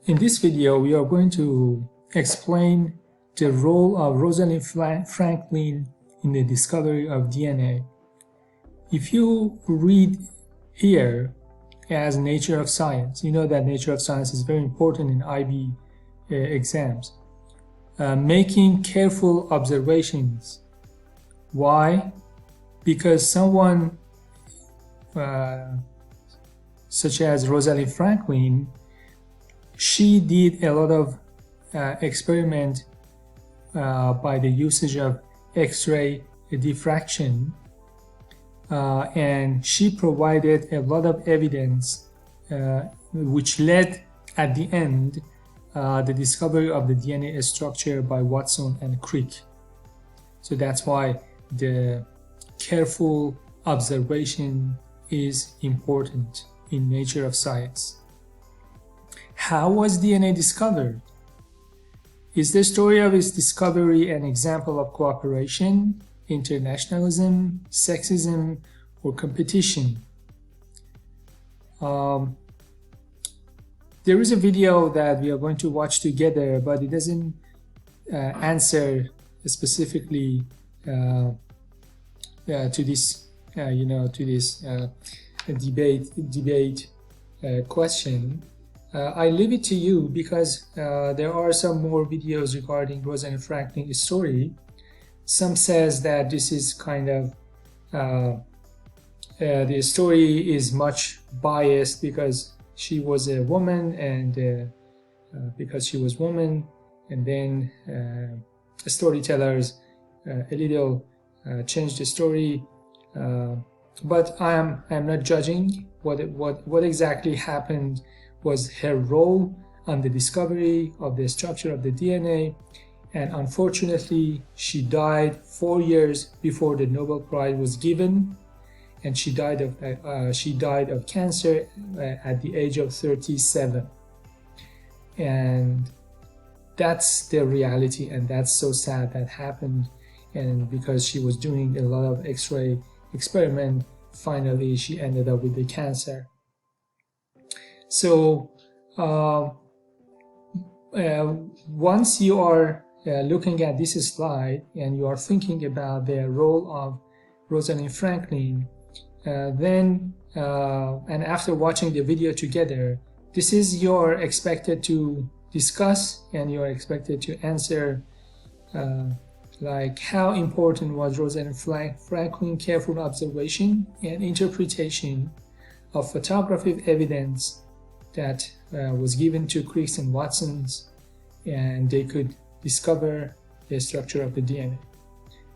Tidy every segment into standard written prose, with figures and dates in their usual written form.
In this video, we are going to explain the role of Rosalind Franklin in the discovery of DNA. If you read here as Nature of Science, you know that Nature of Science is very important in IB exams. Making careful observations. Why? Because someone such as Rosalind Franklin, she did a lot of experiment by the usage of X-ray diffraction, and she provided a lot of evidence which led at the end the discovery of the DNA structure by Watson and Crick. So that's why the careful observation is important in Nature of Science. How was DNA discovered? Is the story of its discovery an example of cooperation, internationalism, sexism, or competition? There is a video that we are going to watch together, but it doesn't answer specifically to this, debate question. I leave it to you because there are some more videos regarding Rosalind Franklin's story. Some says that this is kind of the story is much biased because she was a woman, and because she was woman, and then storytellers a little changed the story. But I am not judging what exactly happened. Was her role on the discovery of the structure of the DNA, and unfortunately she died 4 years before the Nobel Prize was given, and she died of cancer at the age of 37. And that's the reality, and that's so sad that happened. And because she was doing a lot of X-ray experiment, finally she ended up with the cancer. So once you are looking at this slide and you are thinking about the role of Rosalind Franklin, then and after watching the video together, this is you're expected to discuss, and you're expected to answer like how important was Rosalind Franklin careful observation and interpretation of photographic evidence that was given to Crick and Watsons, and they could discover the structure of the DNA.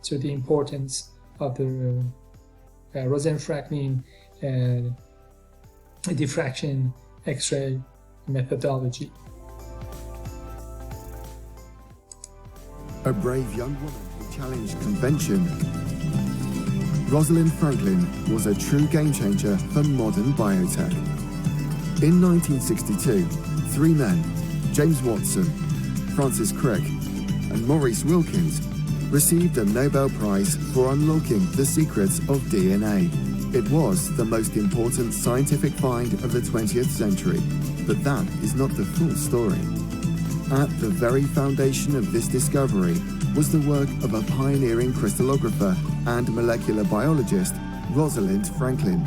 So the importance of the Rosalind Franklin diffraction X-ray methodology. A brave young woman who challenged convention. Rosalind Franklin was a true game changer for modern biotech. In 1962, three men, James Watson, Francis Crick, and Maurice Wilkins, received a Nobel Prize for unlocking the secrets of DNA. It was the most important scientific find of the 20th century, but that is not the full story. At the very foundation of this discovery was the work of a pioneering crystallographer and molecular biologist, Rosalind Franklin.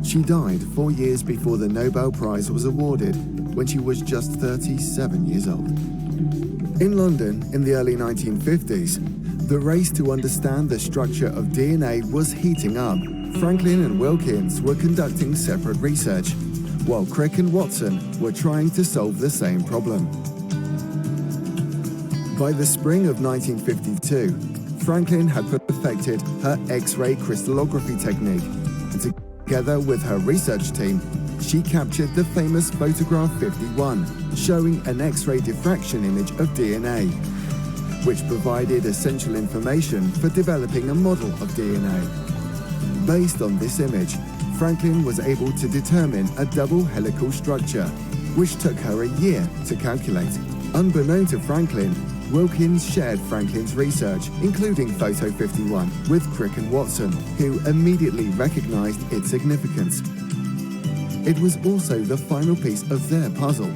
She died 4 years before the Nobel Prize was awarded, when she was just 37 years old. In London in the early 1950s, the race to understand the structure of DNA was heating up. Franklin and Wilkins were conducting separate research, while Crick and Watson were trying to solve the same problem. By the spring of 1952, Franklin had perfected her X-ray crystallography technique, and together with her research team, she captured the famous photograph 51, showing an X-ray diffraction image of DNA, which provided essential information for developing a model of DNA. Based on this image, Franklin was able to determine a double helical structure, which took her a year to calculate. Unbeknown to Franklin, Wilkins shared Franklin's research, including Photo 51, with Crick and Watson, who immediately recognized its significance. It was also the final piece of their puzzle,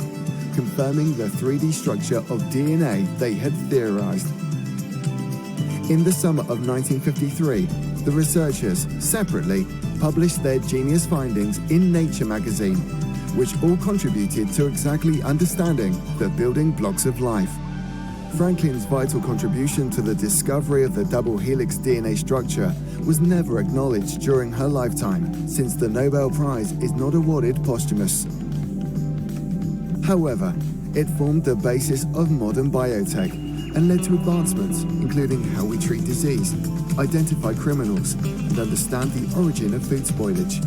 confirming the 3D structure of DNA they had theorized. In the summer of 1953, the researchers, separately, published their genius findings in Nature magazine, which all contributed to exactly understanding the building blocks of life. Franklin's vital contribution to the discovery of the double helix DNA structure was never acknowledged during her lifetime, since the Nobel Prize is not awarded posthumous. However, it formed the basis of modern biotech and led to advancements including how we treat disease, identify criminals, and understand the origin of food spoilage.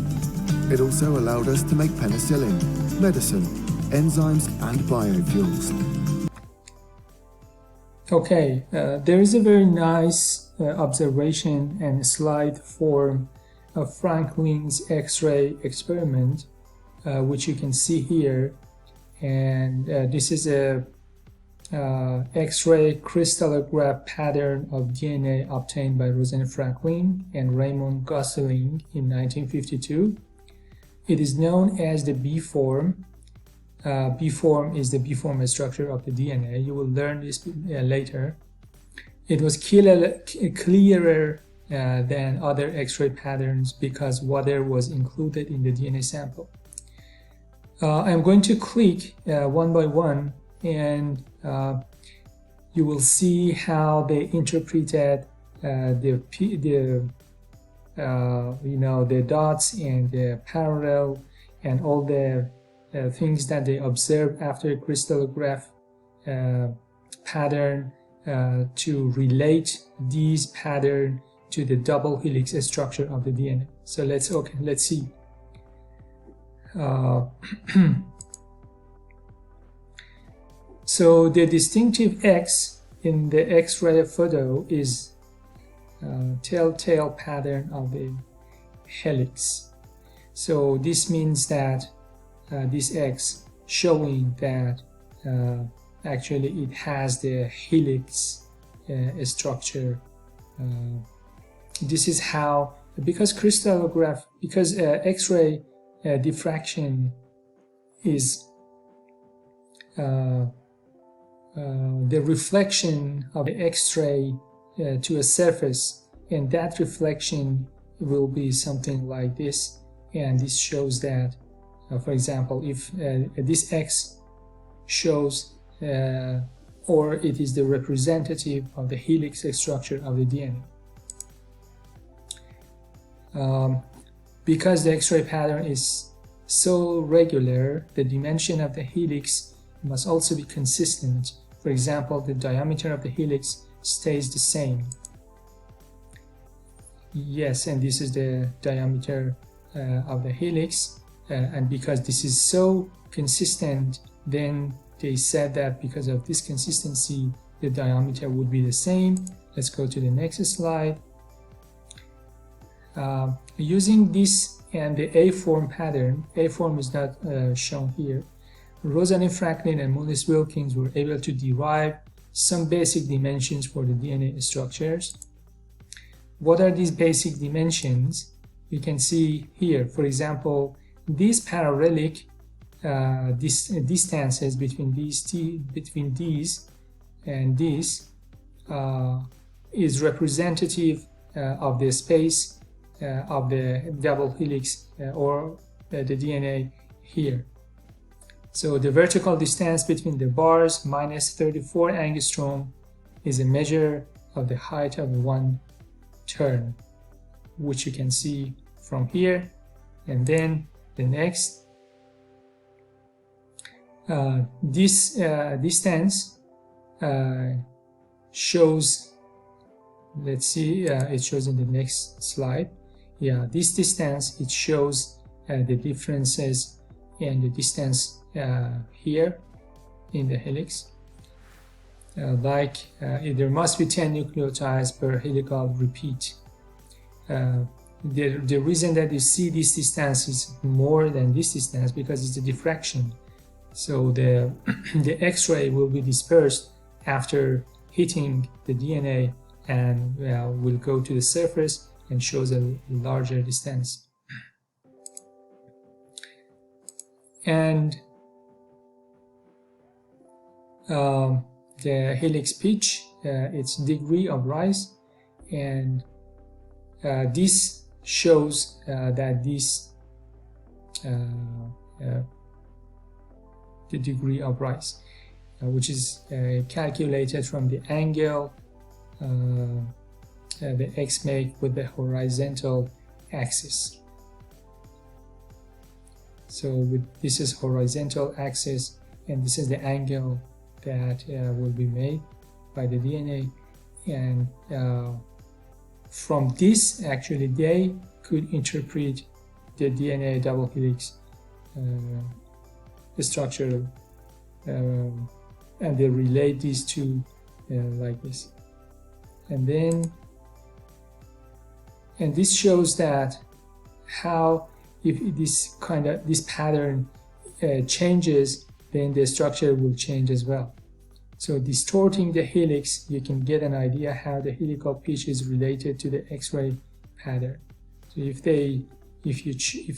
It also allowed us to make penicillin, medicine, enzymes, and biofuels. Okay, there is a very nice observation and slide form of Franklin's X-ray experiment, which you can see here. And this is a X-ray crystallograph pattern of DNA obtained by Rosalind Franklin and Raymond Gosselin in 1952. It is known as the B form. B form is the B form structure of the DNA. You will learn this later. It was clearer than other X-ray patterns because water was included in the DNA sample. I'm going to click one by one, and you will see how they interpreted the dots and the parallel and all the things that they observed after a crystallograph pattern to relate these patterns to the double helix structure of the DNA. So let's see. So the distinctive X in the X-ray photo is telltale pattern of the helix. So this means that this X showing that actually it has the helix structure. This is how, because X-ray diffraction is the reflection of the X-ray to a surface, and that reflection will be something like this, and this shows that for example, if this X shows or it is the representative of the helix structure of the DNA. Because the X-ray pattern is so regular, the dimension of the helix must also be consistent. For example, the diameter of the helix stays the same. Yes, and this is the diameter of the helix. And because this is so consistent, then they said that because of this consistency, the diameter would be the same. Let's go to the next slide. Using this and the A-form pattern, A-form is not shown here, Rosalind Franklin and Maurice Wilkins were able to derive some basic dimensions for the DNA structures. What are these basic dimensions? You can see here, for example, these parallelic distances between these and these is representative of the space of the double helix or the DNA here. So the vertical distance between the bars minus 34 angstrom is a measure of the height of one turn, which you can see from here. And then the next, this distance shows, let's see, it shows in the next slide. Yeah, this distance, it shows the differences in the distance here in the helix. There must be 10 nucleotides per helical repeat. The reason that you see this distance is more than this distance because it's a diffraction. So the X-ray will be dispersed after hitting the DNA and will go to the surface and shows a larger distance. the helix pitch, its degree of rise, and this shows that this the degree of rise, which is calculated from the angle the X make with the horizontal axis. So this is horizontal axis, and this is the angle that will be made by the DNA, and from this actually they could interpret the DNA double helix structure, and they relate these two like this, and this shows that how if this pattern changes, then the structure will change as well. So distorting the helix, you can get an idea how the helical pitch is related to the X-ray pattern. So if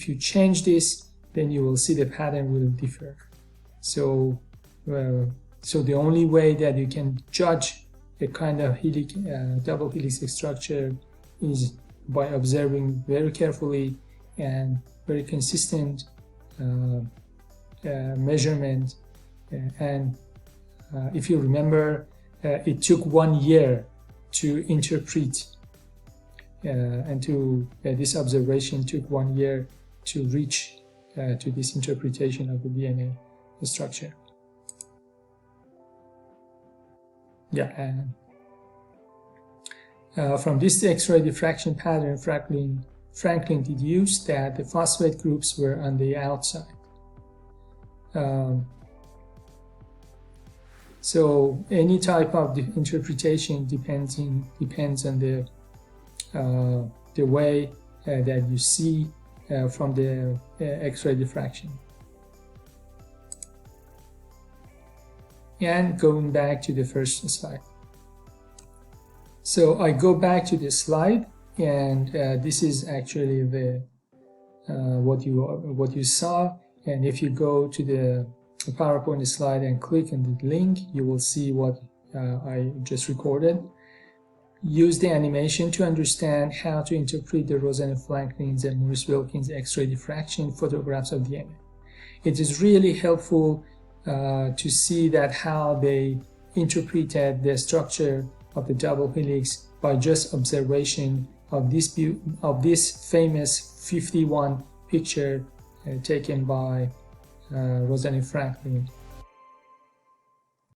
you change this, then you will see the pattern will differ. So so the only way that you can judge the kind of double helix structure is by observing very carefully and very consistent measurement. And if you remember, it took 1 year to interpret, and this observation took 1 year to reach to this interpretation of the DNA structure. Yeah, and from this X-ray diffraction pattern, Franklin deduced that the phosphate groups were on the outside. So any type of interpretation depends on the way that you see from the X-ray diffraction. And going back to the first slide. So I go back to the slide, and this is actually the what you saw. And if you go to the PowerPoint slide and click on the link, you will see what I just recorded. Use the animation to understand how to interpret the Rosalind Franklin's and Maurice Wilkins X-ray diffraction photographs of DNA. It is really helpful to see that how they interpreted the structure of the double helix by just observation of this famous 51 picture taken by Rosalind Franklin